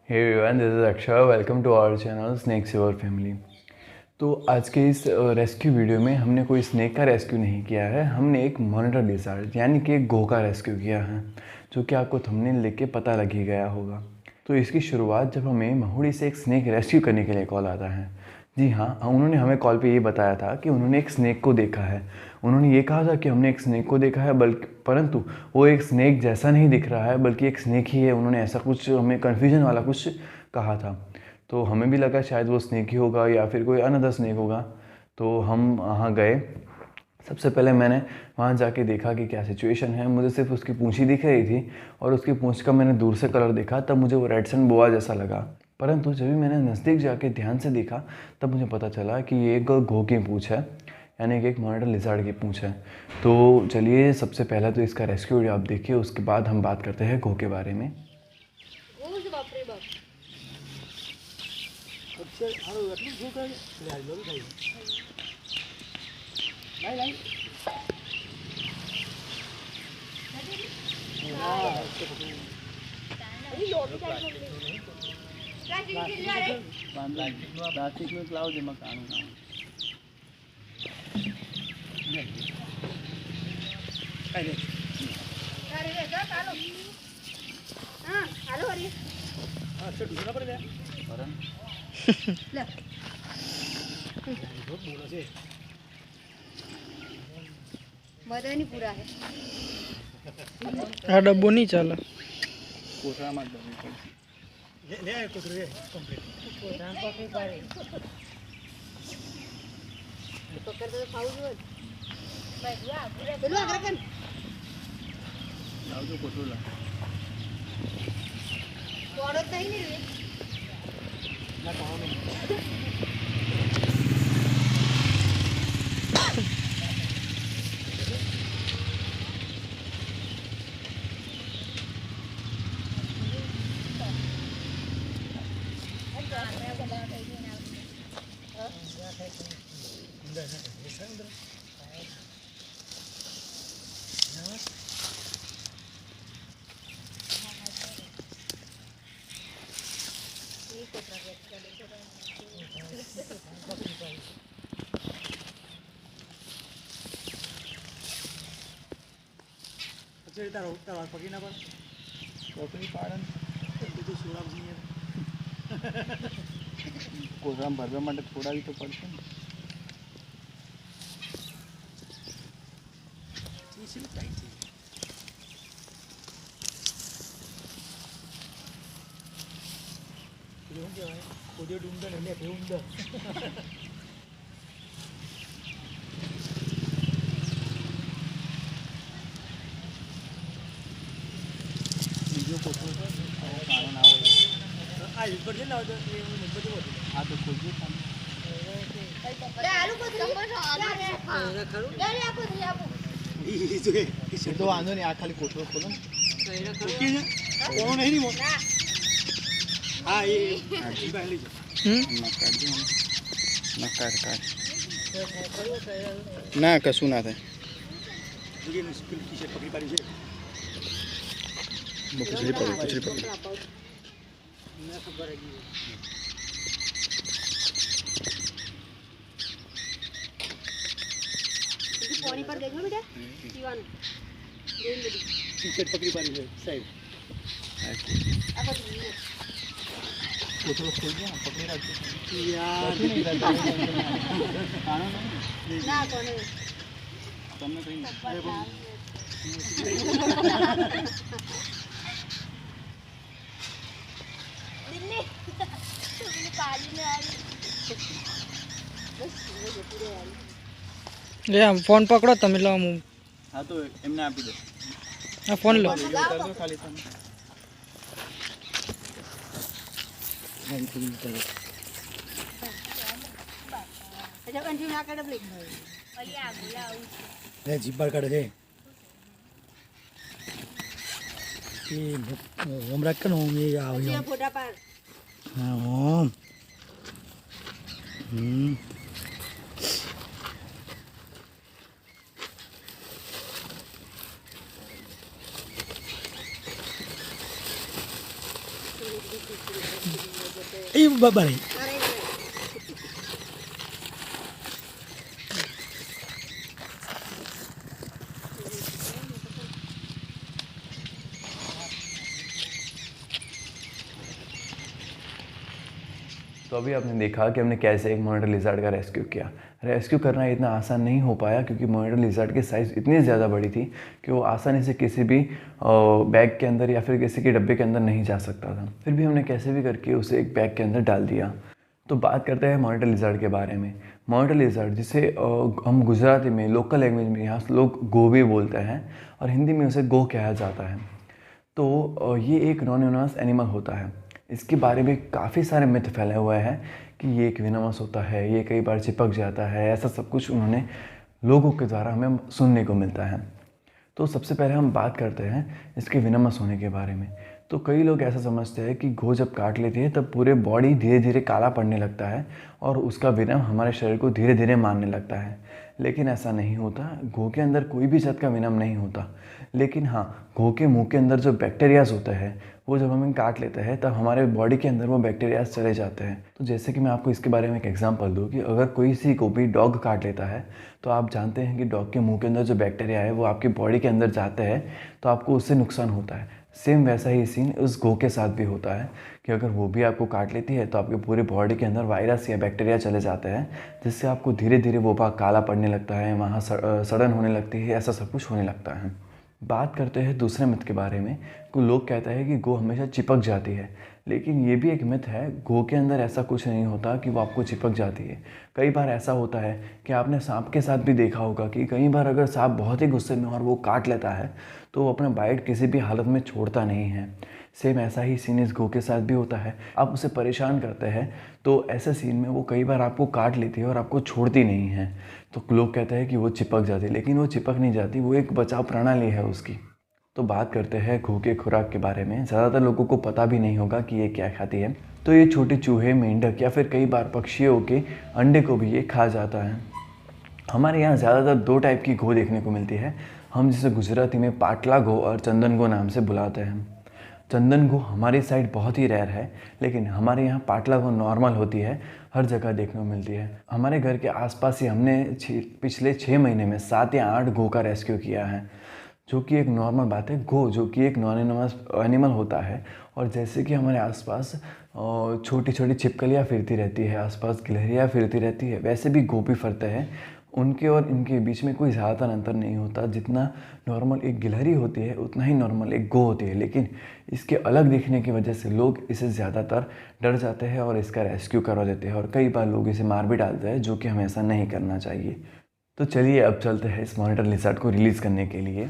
Hey everyone, this is Akshay. Welcome to our channel Snakes Your Family. तो आज के इस रेस्क्यू वीडियो में हमने कोई स्नेक का रेस्क्यू नहीं किया है, हमने एक मॉनिटर लिज़ार्ड यानी कि एक घोंघा रेस्क्यू किया है, जो कि आपको थंबनेल देख के पता लग ही गया होगा। तो इसकी शुरुआत जब हमें महुड़ी से एक स्नेक रेस्क्यू करने के लिए कॉल आता है। जी हाँ, उन्होंने हमें कॉल पे ये बताया था कि उन्होंने एक स्नेक को देखा है। उन्होंने ये कहा था कि हमने एक स्नेक को देखा है, बल्कि परंतु वो एक स्नेक जैसा नहीं दिख रहा है, बल्कि एक स्नेक ही है। उन्होंने ऐसा कुछ हमें कन्फ्यूजन वाला कुछ कहा था। तो हमें भी लगा शायद वो स्नेक ही होगा या फिर कोई अनदर स्नेक होगा। तो हम वहाँ गए। सबसे पहले मैंने वहाँ जाके देखा कि क्या सिचुएशन है। मुझे सिर्फ उसकी पूँछ ही दिख रही थी और उसकी पूँछ का मैंने दूर से कलर देखा, तब मुझे वो रेडसन बोआ जैसा लगा। परंतु जब भी मैंने नज़दीक जाके ध्यान से देखा, तब मुझे पता चला कि ये एक घोंघे की पूँछ है, यानी कि एक मॉनिटर लिज़ार्ड की पूँछ है। तो चलिए, सबसे पहले तो इसका रेस्क्यू वीडियो आप देखिए, उसके बाद हम बात करते हैं घोंघे के बारे में। પ્લાસ્ટિકનું જ લાવજો એમાં કાણું ના બધાની પૂરા હે આ ડબ્બો નહીં ચાલે. કોથળામાં જ દઉં પડશે. પકડતો તો ખાવું જોઈએ પેલું આગળ કર લાવજો કોથળું લાવ. પોડો જ નહીં ને કોથળી પાડે કોથળામાં ભરવા માટે થોડાવી તો પડશે ને. બીજો કોથળો કાણો ના હોય આ તો ખોલજો તમે. લે આલુ કોથળી લે લે કોથળી આપો એ તો વાંધો નહીં, આ ખાલી કોથળો ખોલો ને. કોણ નહીં મો હા એ કાઢજો નકાર કાઢ ના કશું ના થાય. પૂછડી પડી પાણી પર દેખો બેટા પીવાનું દેન બધી ટી-શર્ટ પકડી પાડી છે સાહેબ. આ બધું કોથળો ખોલજો ને, પકડી રાખજો. ના કોને તમને કઈ દિલ્હી તું પાડી ને આવી બસ वो पूरे वाली લે આમ ફોન પકડો તમે, લો હું હા તો એમને આપી દો. આ ફોન લો. ઉતારજો ખાલી તમે. अच्छा कंटिन्यू ना कर डबली જીપ બહાર કાઢે છે એ ઓમ રાખ કે ઓમ એ આવ્યો फोटा पर હા ઓમ ये बड़े तो अभी आपने देखा कि हमने कैसे एक मॉनिटर लिज़ार्ड का रेस्क्यू किया। रेस्क्यू करना इतना आसान नहीं हो पाया क्योंकि मॉनिटर लिज़ार्ड की साइज़ इतनी ज़्यादा बड़ी थी कि वो आसानी से किसी भी बैग के अंदर या फिर किसी के डब्बे के अंदर नहीं जा सकता था। फिर भी हमने कैसे भी करके उसे एक बैग के अंदर डाल दिया। तो बात करते हैं मॉनिटर लिज़ार्ड के बारे में। मॉनिटर लिज़ार्ड जिसे हम गुजराती में लोकल लैंग्वेज में यहाँ लोग गो भी बोलते हैं और हिंदी में उसे गो कहा जाता है। तो ये एक नॉन वेनमस एनिमल होता है। इसके बारे में काफ़ी सारे मिथ फैले हुए हैं कि ये एक वेनमस होता है, ये कई बार चिपक जाता है, ऐसा सब कुछ उन्होंने लोगों के द्वारा हमें सुनने को मिलता है। तो सबसे पहले हम बात करते हैं इसके वेनमस होने के बारे में। तो कई लोग ऐसा समझते हैं कि गो जब काट लेती है तब पूरे बॉडी धीरे धीरे काला पड़ने लगता है और उसका वेनम हमारे शरीर को धीरे धीरे मारने लगता है, लेकिन ऐसा नहीं होता। गो के अंदर कोई भी जात का वेनम नहीं होता, लेकिन हाँ, गो के मुंह के अंदर जो बैक्टीरियाज होते हैं वो जब हमें काट लेते हैं तब हमारे बॉडी के अंदर वो बैक्टीरियाज चले जाते हैं। तो जैसे कि मैं आपको इसके बारे में एक एग्जांपल दूँ कि अगर कोई सी को भी डॉग काट लेता है तो आप जानते हैं कि डॉग के मुंह के अंदर जो बैक्टीरिया है वो आपकी बॉडी के अंदर जाते हैं तो आपको उससे नुकसान होता है। सेम वैसा ही सीन उस गो के साथ भी होता है कि अगर वो भी आपको काट लेती है तो आपके पूरे बॉडी के अंदर वायरस या बैक्टीरिया चले जाते हैं, जिससे आपको धीरे धीरे वो भाग काला पड़ने लगता है, वहाँ सड़न होने लगती है, ऐसा सब कुछ होने लगता है। बात करते हैं दूसरे मिथ के बारे में। कुछ लोग कहते हैं कि गो हमेशा चिपक जाती है, लेकिन ये भी एक मिथ है। गो के अंदर ऐसा कुछ नहीं होता कि वो आपको चिपक जाती है। कई बार ऐसा होता है कि आपने सांप के साथ भी देखा होगा कि कई बार अगर सांप बहुत ही गुस्से में और वो काट लेता है तो वो अपना बाइट किसी भी हालत में छोड़ता नहीं है। सेम ऐसा ही सीन इस गो के साथ भी होता है। आप उसे परेशान करते हैं तो ऐसे सीन में वो कई बार आपको काट लेती है और आपको छोड़ती नहीं है। तो लोग कहते हैं कि वो चिपक जाती है, लेकिन वो चिपक नहीं जाती, वो एक बचाव प्रणाली है उसकी। तो बात करते हैं गो के खुराक के बारे में। ज़्यादातर लोगों को पता भी नहीं होगा कि ये क्या खाती है। तो ये छोटे चूहे, मेंढक या फिर कई बार पक्षियों के अंडे को भी ये खा जाता है। हमारे यहाँ ज़्यादातर 2 टाइप की गो देखने को मिलती है। हम जिसे गुजराती में पाटला गो और चंदन गो नाम से बुलाते हैं। चंदन गो हमारी साइड बहुत ही रेयर है, लेकिन हमारे यहाँ पाटला गो नॉर्मल होती है, हर जगह देखने को मिलती है। हमारे घर के आसपास ही हमने पिछले 6 महीने में 7 या 8 गो का रेस्क्यू किया है, जो कि एक नॉर्मल बात है। गो जो कि एक नॉन वेनमस एनिमल होता है और जैसे कि हमारे आसपास छोटी छोटी छिपकलियाँ फिरती रहती है, आसपास गिलहरियाँ फिरती रहती है, वैसे भी गो भी फरते हैं। उनके और इनके बीच में कोई ज़्यादातर अंतर नहीं होता। जितना नॉर्मल एक गिलहरी होती है उतना ही नॉर्मल एक गो होती है, लेकिन इसके अलग दिखने की वजह से लोग इसे ज़्यादातर डर जाते हैं और इसका रेस्क्यू करवा देते हैं और कई बार लोग इसे मार भी डालते हैं, जो कि हमें ऐसा नहीं करना चाहिए। तो चलिए अब चलते हैं इस मॉनिटर लिज़ार्ड को रिलीज़ करने के लिए।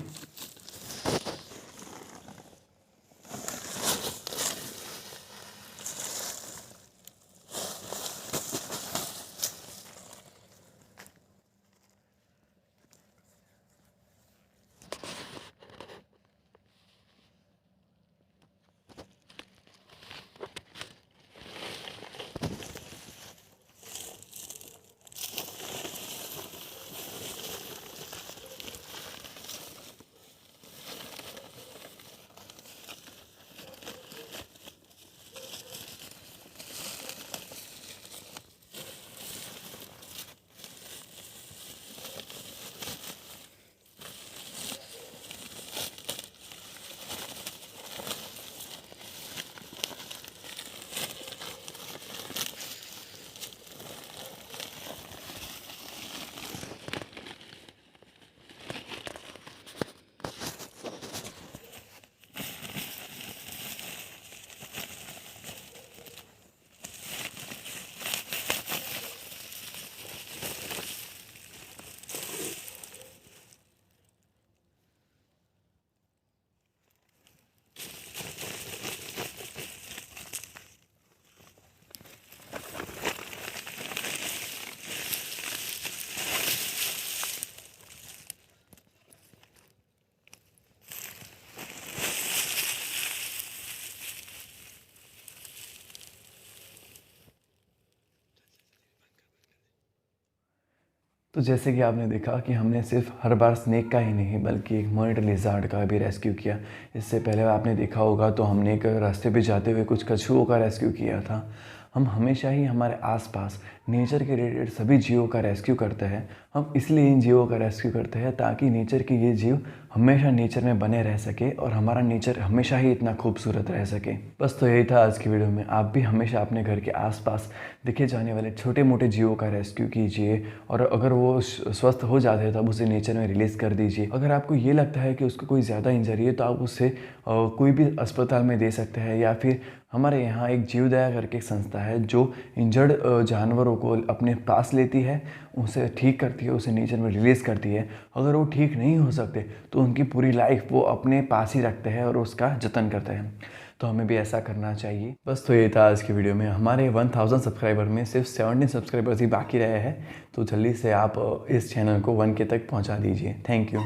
तो जैसे कि आपने देखा कि हमने सिर्फ हर बार स्नेक का ही नहीं बल्कि एक मॉनिटर लिज़ार्ड का भी रेस्क्यू किया। इससे पहले आपने देखा होगा तो हमने एक रास्ते पे जाते हुए कुछ कछुओं का रेस्क्यू किया था। हम हमेशा ही हमारे आसपास नेचर के रिलेटेड सभी जीवों का रेस्क्यू करते हैं। हम इसलिए इन जीवों का रेस्क्यू करते हैं ताकि नेचर के ये जीव हमेशा नेचर में बने रह सके और हमारा नेचर हमेशा ही इतना खूबसूरत रह सके। बस तो यही था आज की वीडियो में। आप भी हमेशा अपने घर के आसपास दिखे जाने वाले छोटे मोटे जीवों का रेस्क्यू कीजिए और अगर वो स्वस्थ हो जाते हैं तब उसे नेचर में रिलीज़ कर दीजिए। अगर आपको ये लगता है कि उसको कोई ज़्यादा इंजरी है तो आप उससे कोई भी अस्पताल में दे सकते हैं या फिर हमारे यहाँ एक जीवदया करके एक संस्था है जो इंजर्ड जानवरों को अपने पास लेती है, उसे ठीक करती है, उसे नेचर में रिलीज़ करती है। अगर वो ठीक नहीं हो सकते तो उनकी पूरी लाइफ वो अपने पास ही रखते हैं और उसका जतन करते हैं। तो हमें भी ऐसा करना चाहिए। बस तो ये था आज की वीडियो में। हमारे 1000 सब्सक्राइबर में सिर्फ 17 सब्सक्राइबर्स ही बाकी रहे हैं, तो जल्दी से आप इस चैनल को 1K तक पहुँचा दीजिए। Thank you.